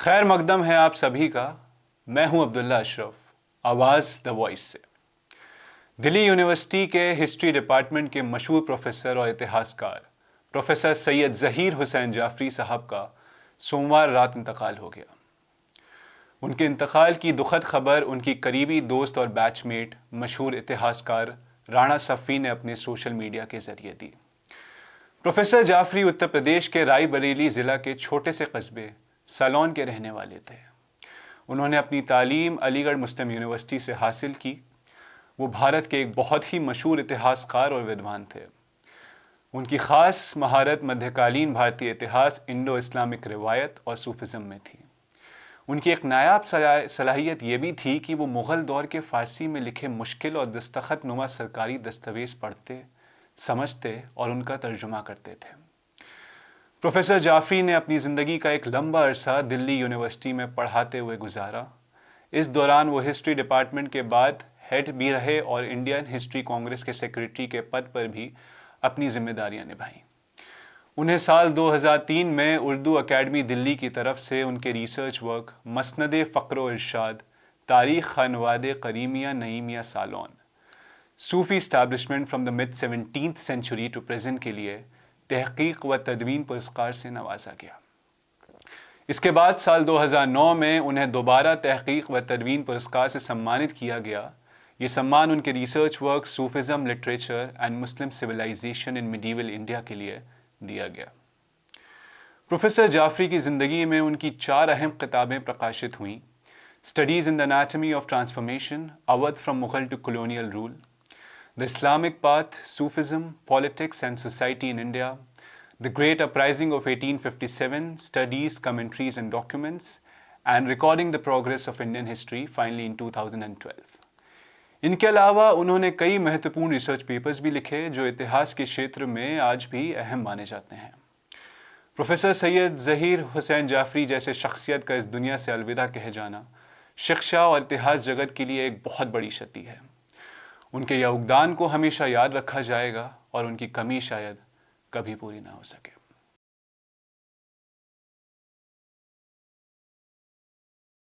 خیر مقدم ہے آپ سبھی کا. میں ہوں عبداللہ اشرف, آواز دا وائس سے. دلی یونیورسٹی کے ہسٹری ڈپارٹمنٹ کے مشہور پروفیسر اور اتہاس کار پروفیسر سید ظہیر حسین جعفری صاحب کا سوموار رات انتقال ہو گیا. ان کے انتقال کی دکھد خبر ان کی قریبی دوست اور بیچ میٹ مشہور اتہاس کار رانا صفی نے اپنے سوشل میڈیا کے ذریعے دی. پروفیسر جعفری اتر پردیش کے رائے بریلی ضلع کے چھوٹے سے قصبے سالون کے رہنے والے تھے. انہوں نے اپنی تعلیم علی گڑھ مسلم یونیورسٹی سے حاصل کی. وہ بھارت کے ایک بہت ہی مشہور اتہاس کار اور ودوان تھے. ان کی خاص مہارت مدھیہ کالین بھارتی اتہاس, انڈو اسلامک روایت اور صوفزم میں تھی. ان کی ایک نایاب صلاحیت یہ بھی تھی کہ وہ مغل دور کے فارسی میں لکھے مشکل اور دستخط نما سرکاری دستاویز پڑھتے, سمجھتے اور ان کا ترجمہ کرتے تھے. پروفیسر جعفری نے اپنی زندگی کا ایک لمبا عرصہ دلی یونیورسٹی میں پڑھاتے ہوئے گزارا. اس دوران وہ ہسٹری ڈپارٹمنٹ کے بعد ہیڈ بھی رہے اور انڈین ہسٹری کانگریس کے سیکریٹری کے پد پر بھی اپنی ذمہ داریاں نبھائیں. انہیں سال 2003 میں اردو اکیڈمی دلی کی طرف سے ان کے ریسرچ ورک مسند فقر و ارشاد, تاریخ خانواد کریمیہ نعیمیہ سالون, صوفی establishment from the mid 17th century to present کے لیے تحقیق و تدوین پرسکار سے نوازا گیا. اس کے بعد سال 2009 میں انہیں دوبارہ تحقیق و تدوین پرسکار سے سمانت کیا گیا. یہ سمان ان کے research work Sufism literature and Muslim civilisation in medieval India کے لیے دیا گیا. پروفیسر جعفری کی زندگی میں ان کی 4 اہم کتابیں پرکاشت ہوئیں. Studies in the anatomy of transformation, Awadh from Mughal to colonial rule, The Islamic Path, Sufism, Politics and Society in India, The Great Uprising of 1857, Studies, Commentaries and Documents, and Recording the Progress of Indian History, finally in 2012. ان کے علاوہ انہوں نے کئی مہتوپورن research papers بھی لکھے جو اتہاس کے شیتر میں آج بھی اہم مانے جاتے ہیں. پروفیسر سید ظہیر حسین جعفری جیسے شخصیت کا اس دنیا سے الوداع کہے جانا شکشا اور اتہاس جگت کے لیے ایک بہت بڑی شتی ہے. ان کے یوگدان کو ہمیشہ یاد رکھا جائے گا اور ان کی کمی شاید کبھی پوری نہ ہو سکے.